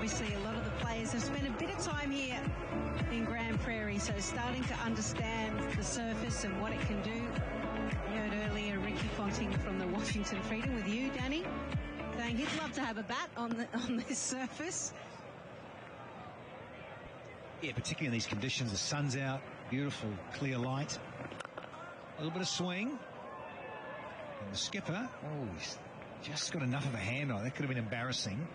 obviously a lot of the players have spent a bit of time here in Grand Prairie, so starting to understand the surface and what it can do. You heard earlier Ricky Ponting from the Washington Freedom with you, Danny, saying he'd love to have a bat on this surface. Yeah, particularly in these conditions, the sun's out, beautiful clear light, a little bit of swing, and the skipper, he's just got enough of a hand on it. That could have been embarrassing.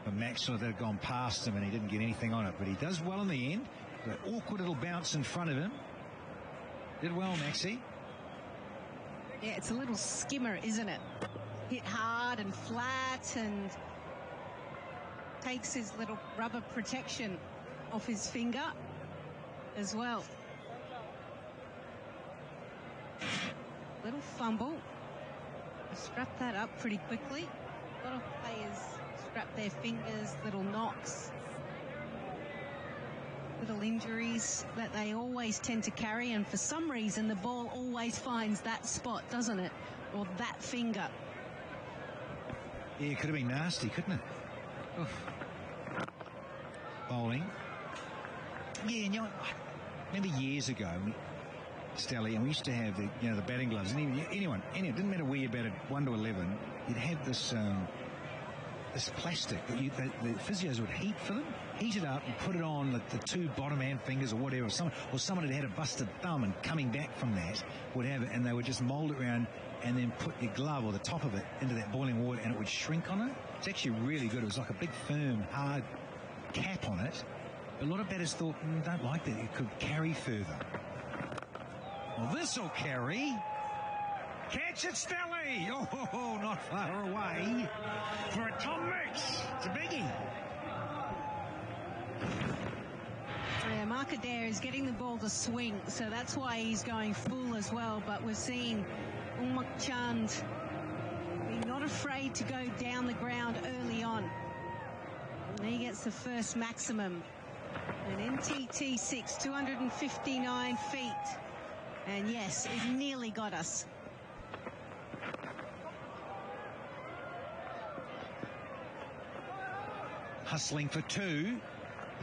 But Max sort of had gone past him and he didn't get anything on it. But he does well in the end. The awkward little bounce in front of him. Did well, Maxie. Yeah, it's a little skimmer, isn't it? Hit hard and flat and takes his little rubber protection off his finger as well. Little fumble. Strap that up pretty quickly. A lot of players strap their fingers, little knocks, little injuries that they always tend to carry, and for some reason the ball always finds that spot, doesn't it? Or that finger. Yeah, it could have been nasty, couldn't it? Oof. Bowling. Yeah, you know, I remember years ago, Stelly, and we used to have the batting gloves, and anyone, it didn't matter where you batted 1 to 11, you'd have this plastic that the physios would heat it up and put it on the two bottom hand fingers or whatever. Or someone had a busted thumb and coming back from that would have it, and they would just mould it around and then put your glove or the top of it into that boiling water, and it would shrink on it. It's actually really good. It was like a big firm hard cap on it. A lot of batters thought, don't like that, it could carry further. Well, this'll carry. Catch it, Stelly! Oh, not far away for a Tom Mix. It's a biggie. Yeah, Mark Adair is getting the ball to swing, so that's why he's going full as well. But we're seeing Ummak Chand be not afraid to go down the ground early on. And he gets the first maximum. An NTT 6, 259 feet. And yes, it nearly got us. Hustling for two.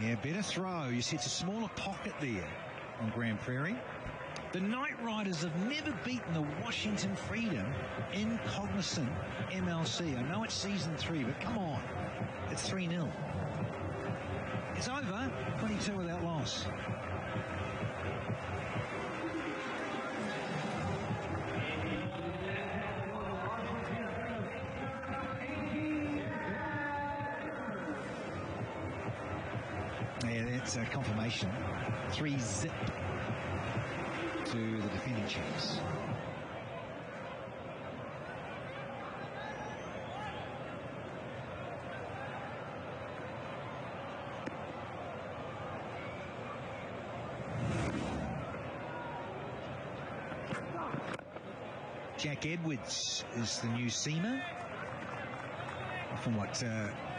Yeah, better throw. You see, it's a smaller pocket there on Grand Prairie. The Knight Riders have never beaten the Washington Freedom in Cognizant MLC. I know it's season 3, but come on. It's 3-0. It's over. 22 without loss. Yeah, that's a confirmation. 3-0 to the defending champs. Jack Edwards is the new seamer. Often what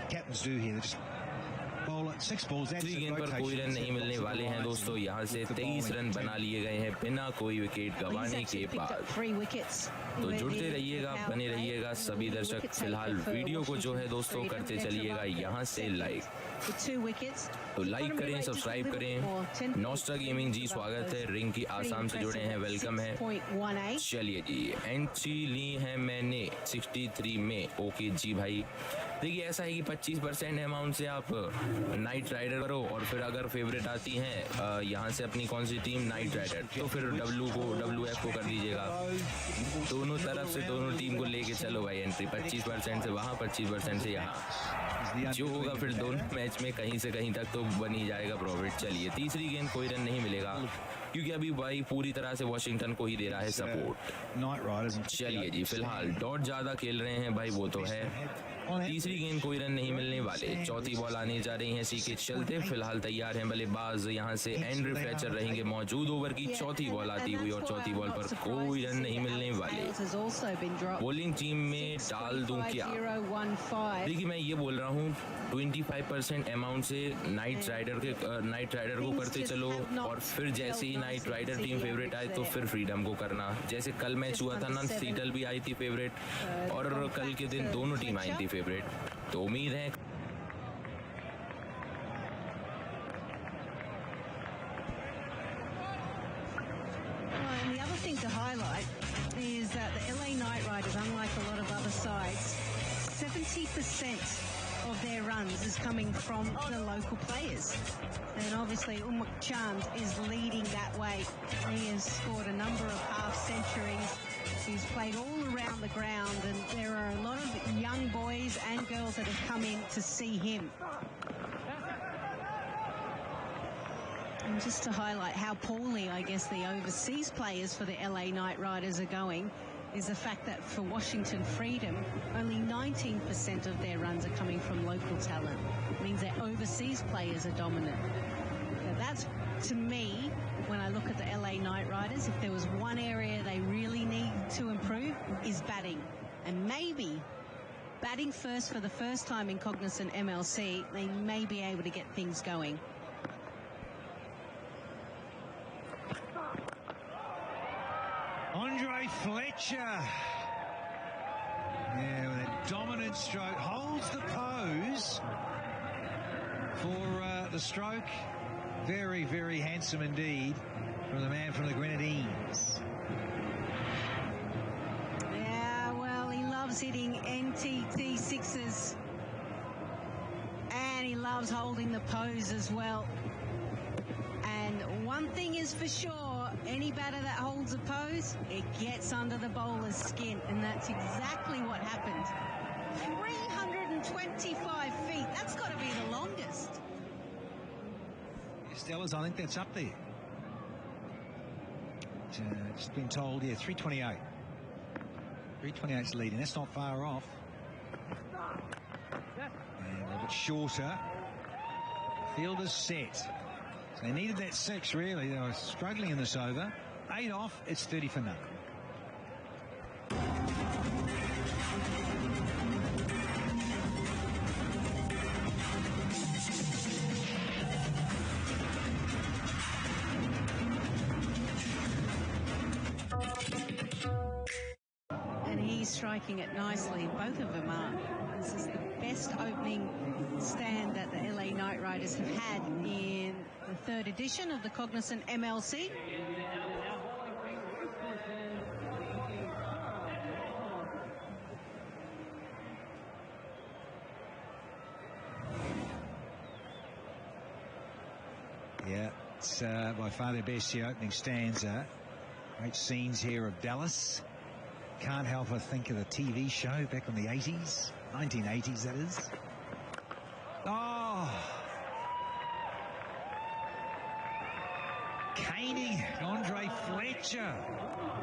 captains do here, they just bowl at 6 balls. 3 गेंद पर कोई run नहीं मिलने वाले हैं दोस्तों। यहाँ से 23 रन बना लिए गए हैं बिना कोई विकेट गंवाने के बाद। तो जुड़ते रहिएगा, बने रहिएगा सभी दर्शक। फिलहाल वीडियो को जो है दोस्तों करते चलिएगा यहाँ से लाइक। तो लाइक करें, सब्सक्राइब करें। नॉस्ट्रा गेमिंग जी स्वागत है। रिंग की आसाम से जुड़े हैं, वेलकम है। चलिए जी, एंट्री ली है मैंने 63 में। ओके जी भाई, देखिए ऐसा है कि 25% अमाउंट से आप नाइट राइडर करो, और फिर अगर फेवरेट आती हैं यहाँ से अपनी कौन सी टीम नाइट राइडर, तो फिर WF को कर दीजिएगा। दोनों तरफ से दोनों टीम को लेके चलो भाई। एंट्री 25% से वहाँ, 25% से यहाँ, जो होगा फिर दोनों मैच में कहीं से कहीं तक तो बन ही जाएगा प्रॉफिट। चलिए, तीसरी गेंद कोई रन नहीं मिलेगा क्योंकि अभी भाई पूरी तरह से वॉशिंगटन को ही दे रहा है सपोर्ट। चलिए जी, फिलहाल डॉट ज्यादा खेल रहे हैं भाई, वो तो है। तीसरी गेंद कोई रन नहीं मिलने वाले। चौथी बॉल आने जा रही है सी के चलते। फिलहाल तैयार हैं बल्लेबाज, यहाँ से एंड्रू फ्लेचर रहेंगे मौजूद। ओवर की चौथी बॉल आती हुई और चौथी बॉल पर कोई रन नहीं मिलने वाले। बॉलिंग टीम में डाल दूं क्या? देखिए मैं ये बोल रहा हूँ 25% अमाउंट से नाइट राइडर को करते चलो, और फिर जैसे ही नाइट राइडर टीम फेवरेट आए तो फिर फ्रीडम को करना। जैसे कल मैच हुआ था ना, सीटल भी आई थी फेवरेट, और कल के दिन दोनों टीम आई थी फेवरेट। तो उम्मीद है to highlight is that the LA Knight Riders, unlike a lot of other sides, 70% of their runs is coming from the local players. And obviously Chand is leading that way. He has scored a number of half centuries. He's played all around the ground, and there are a lot of young boys and girls that have come in to see him. And just to highlight how poorly, I guess, the overseas players for the LA Knight Riders are going, is the fact that for Washington Freedom, only 19% of their runs are coming from local talent. It means their overseas players are dominant. So that's, to me, when I look at the LA Knight Riders, if there was one area they really need to improve, is batting. And maybe batting first for the first time in Cognizant MLC, they may be able to get things going. Andre Fletcher, yeah, with a dominant stroke, holds the pose for the stroke. Very, very handsome indeed from the man from the Grenadines. Yeah, well, he loves hitting NTT sixes, and he loves holding the pose as well. And one thing is for sure, any batter that holds a pose, it gets under the bowler's skin, and that's exactly what happened. 325 feet, that's got to be the longest. Stellas, I think that's up there. Just been told, yeah, 328. 328's leading, that's not far off. And a little bit shorter. Field is set. So they needed that 6, really. They were struggling in this over. 8 off, it's 30 for nothing. And he's striking it nicely. Both of them are. This is the best opening stand that the LA Knight Riders have had in the 3rd edition of the Cognizant MLC. Yeah, it's by far their best here, opening stanza. Great scenes here of Dallas. Can't help but think of the TV show back in the 80s, 1980s that is. Oh! Caning Andre Fletcher.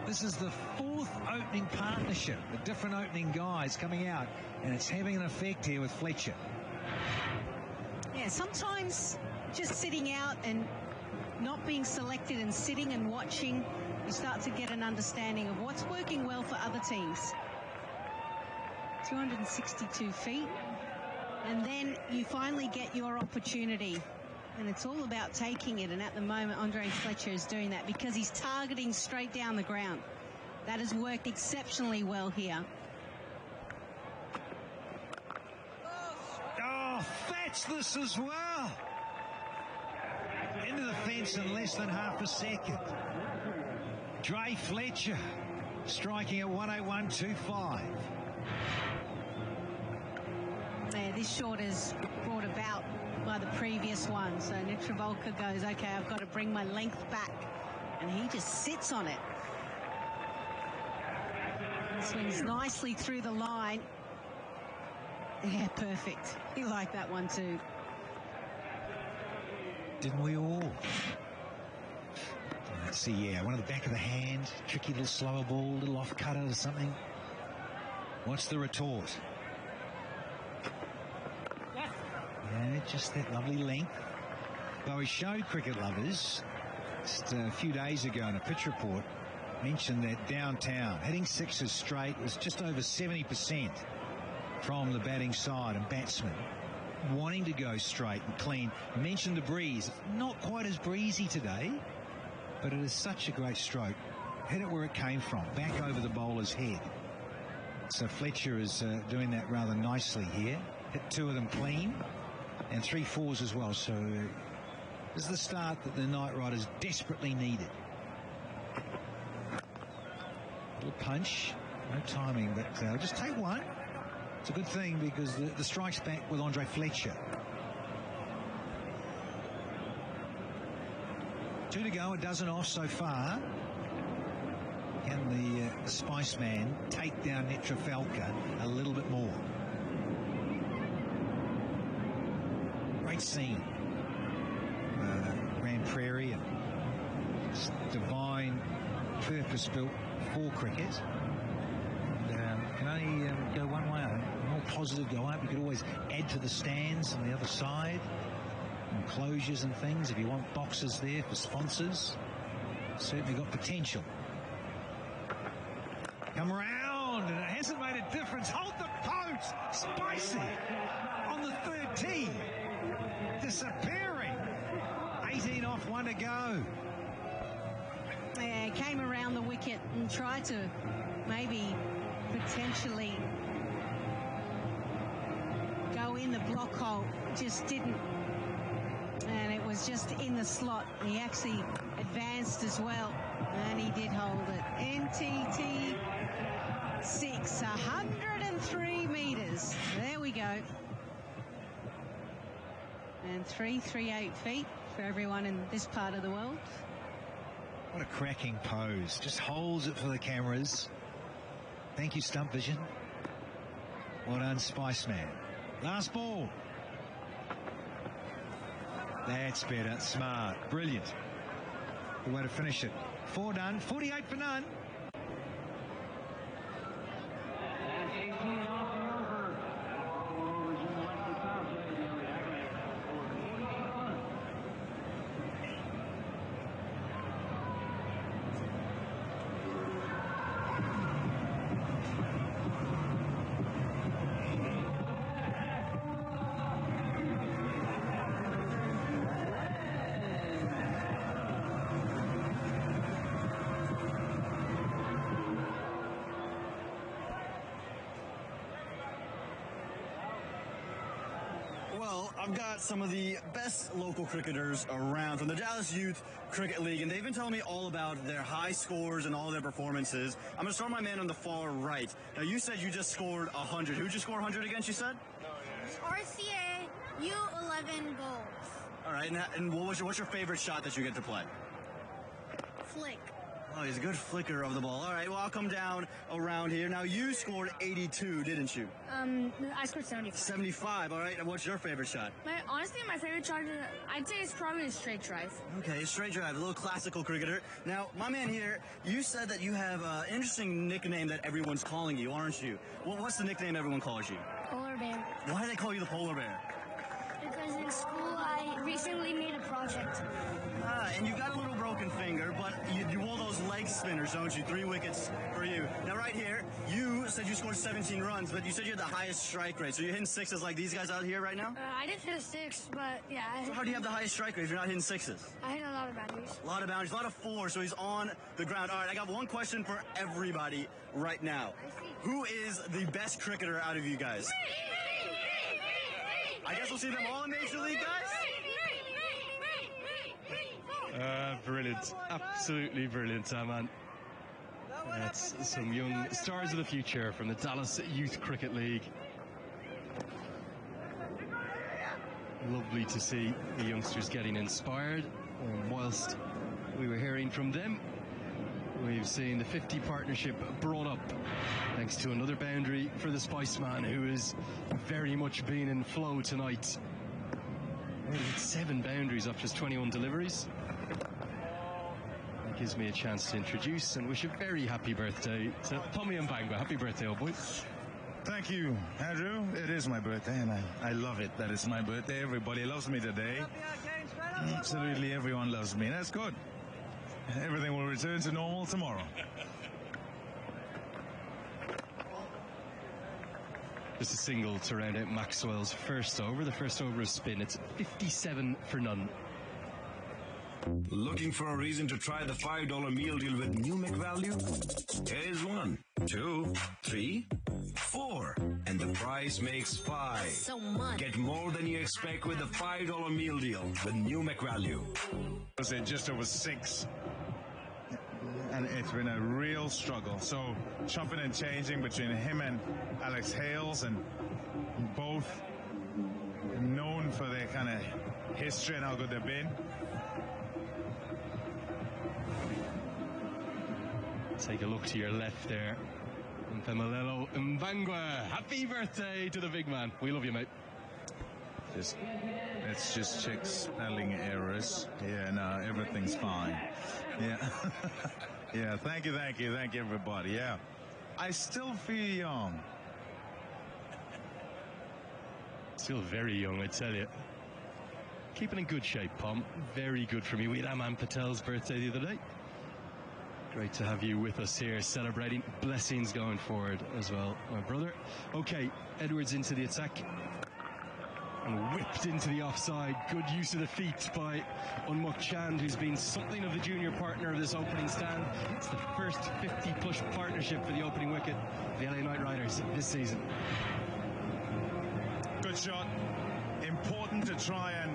This is the 4th opening partnership, the different opening guys coming out, and it's having an effect here with Fletcher. Yeah, sometimes just sitting out and not being selected and sitting and watching, you start to get an understanding of what's working well for other teams. 262 feet. And then you finally get your opportunity. And it's all about taking it. And at the moment, Andre Fletcher is doing that because he's targeting straight down the ground. That has worked exceptionally well here. Oh, that's this as well. Into the fence in less than half a second. Dre Fletcher striking at 101.25. Yeah, this shot is brought about by the previous one. So Netravolka goes, okay, I've got to bring my length back. And he just sits on it. Swings nicely through the line. Yeah, perfect. He liked that one too. Didn't we all? Let's see, yeah, one at the back of the hand. Tricky little slower ball, little off cutter or something. What's the retort? Yeah, just that lovely length. Well, we showed cricket lovers just a few days ago in a pitch report, mentioned that downtown, hitting sixes straight was just over 70% from the batting side and batsmen wanting to go straight and clean. I mentioned the breeze. Not quite as breezy today, but it is such a great stroke. Hit it where it came from, back over the bowler's head. So Fletcher is doing that rather nicely here. Hit 2 of them clean and 3 fours as well. So this is the start that the Knight Riders desperately needed. Good punch. No timing, but just take one. It's a good thing because the strike's back with Andre Fletcher. 2 to go, a dozen off so far. Can the Spiceman take down Netrafalca a little bit more? Great scene. Grand Prairie, and divine purpose-built for cricket. Can only go one way. More positive go up. You could always add to the stands on the other side. Enclosures and things. If you want boxes there for sponsors, certainly got potential. Come around, and it hasn't made a difference. Hold the post. Spicy on the third tee. Disappearing. 18 off, 1 to go. Yeah, came around the wicket and tried to maybe potentially go in the block hole. Just didn't. And it was just in the slot. He actually advanced as well. And he did hold it. NTT 6, 103 metres. There we go. And 338 feet for everyone in this part of the world. What a cracking pose. Just holds it for the cameras. Thank you, Stump Vision. Well done, Spiceman. Last ball. That's better. Smart. Brilliant. Good way to finish it. 4 done. 48 for none. I've got some of the best local cricketers around from the Dallas Youth Cricket League, and they've been telling me all about their high scores and all their performances. I'm going to start my man on the far right. Now, you said you just scored 100. Who'd you score 100 against, you said? RCA U11 goals. All right, and what's your favorite shot that you get to play? Flick. Oh, he's a good flicker of the ball. All right, well, I'll come down around here. Now, you scored 82, didn't you? I scored 75. 75, all right. And what's your favorite shot? Honestly, my favorite shot, I'd say it's probably a straight drive. Okay, straight drive, a little classical cricketer. Now, my man here, you said that you have an interesting nickname that everyone's calling you, aren't you? Well, what's the nickname everyone calls you? Polar bear. Why do they call you the polar bear? Because in school, I recently made a project. And you got a little broken finger, but you wore those leg spinners, don't you? 3 wickets for you. Now, right here, you said you scored 17 runs, but you said you had the highest strike rate. So you're hitting sixes like these guys out here right now? I didn't hit a 6, but yeah. So how do you have the highest strike rate if you're not hitting sixes? I hit a lot of boundaries. A lot of boundaries, a lot of 4, so he's on the ground. All right, I got one question for everybody right now. Who is the best cricketer out of you guys? I guess we'll see them all in Major League, guys? Brilliant. Absolutely brilliant, man. That's some young stars of the future from the Dallas Youth Cricket League. Lovely to see the youngsters getting inspired. And whilst we were hearing from them, we've seen the 50 partnership brought up thanks to another boundary for the Spiceman, who is very much been in flow tonight. He hit 7 boundaries off just 21 deliveries. That gives me a chance to introduce and wish a very happy birthday to Tommy and Bangwa. Happy birthday, old boy. Thank you, Andrew. It is my birthday, and I love it that it's my birthday. Everybody loves me today. Absolutely everyone loves me. That's good. Everything will return to normal tomorrow. Just a single to round out Maxwell's first over. The first over is spin. It's 57 for none. Looking for a reason to try the $5 meal deal with new McValue? Here's 1, 2, 3, 4. And the price makes 5. So much. Get more than you expect with the $5 meal deal with new McValue. Was it just over 6? and it's been a real struggle. So chopping and changing between him and Alex Hales, and both known for their kind of history and how good they've been. Take a look to your left there. Mpemalelo Mbangwa. Happy birthday to the big man. We love you, mate. It's just check spelling errors. Yeah, no, everything's fine. Yeah. Yeah, thank you, everybody. Yeah. I still feel young. Still very young, I tell you. Keeping in good shape, Pom. Very good for me. We had Aman Patel's birthday the other day. Great to have you with us here, celebrating. Blessings going forward as well, my brother. Okay, Edwards into the attack. And whipped into the offside. Good use of the feet by Unmuk Chand, who's been something of the junior partner of this opening stand. It's the first 50-plus partnership for the opening wicket of the LA Knight Riders this season. Good shot. Important to try and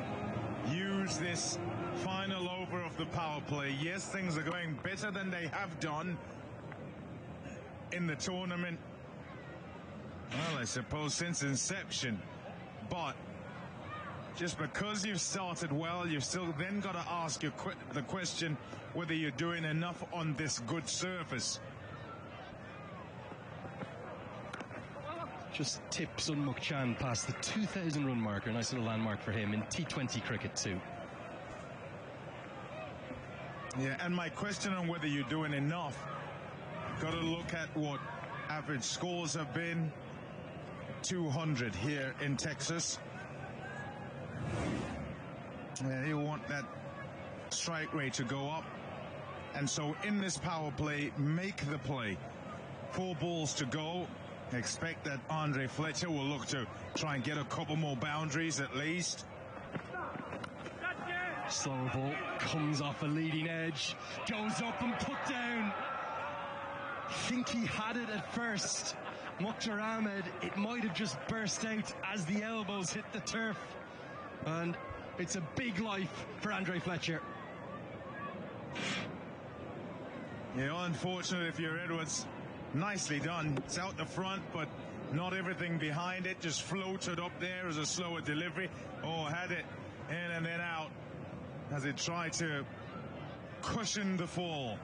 use this final over of the power play. Yes, things are going better than they have done in the tournament. Well, I suppose since inception. But just because you've started well, you've still then got to ask the question whether you're doing enough on this good surface. Just tips Unmuk Chand past the 2,000 run marker. Nice little landmark for him in T20 cricket too. Yeah, and my question on whether you're doing enough, got to look at what average scores have been. 200 here in Texas. Yeah, you want that strike rate to go up. And so in this power play, make the play. 4 balls to go. Expect that Andre Fletcher will look to try and get a couple more boundaries at least. Slower ball comes off a leading edge, goes up and put down. I think he had it at first. Mukhtar Ahmed, it might have just burst out as the elbows hit the turf. And it's a big life for Andre Fletcher. Yeah, unfortunately if you're Edwards. Nicely done. It's out the front, but not everything behind it. Just floated up there as a slower delivery. Oh, had it in and then out as it tried to cushion the fall.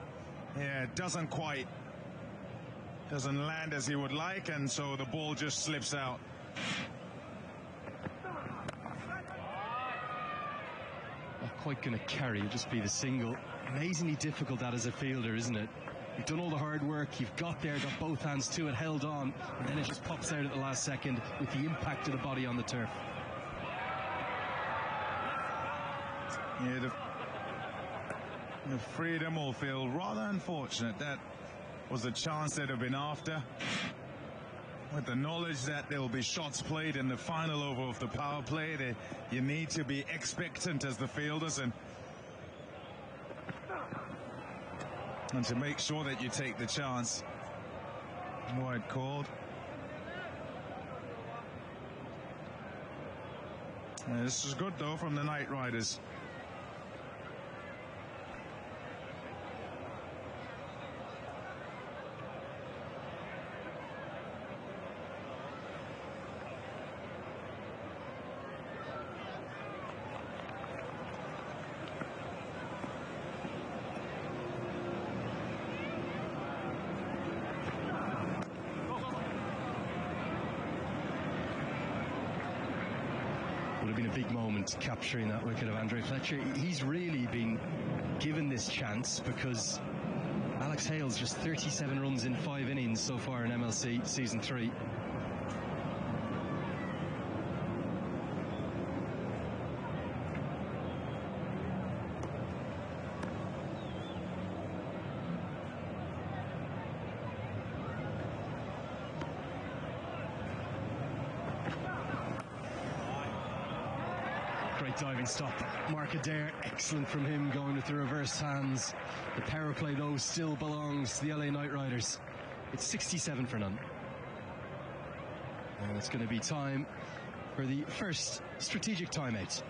Yeah, it doesn't land as he would like, and so the ball just slips out. Not quite going to carry, it'll just be the single. Amazingly difficult that as a fielder, isn't it? You've done all the hard work, you've got there, got both hands to it, held on, and then it just pops out at the last second with the impact of the body on the turf. Yeah, the freedom will feel rather unfortunate. That was the chance they'd have been after. With the knowledge that there will be shots played in the final over of the power play, you need to be expectant as the fielders and to make sure that you take the chance. Wide called. This is good though from the Knight Riders. Would have been a big moment capturing that wicket of Andre Fletcher. He's really been given this chance because Alex Hales just 37 runs in 5 innings so far in MLC Season 3. Diving stop. Mark Adair, excellent from him, going with the reversed hands. The power play though still belongs to the LA Knight Riders. It's 67 for none. And it's going to be time for the first strategic timeout.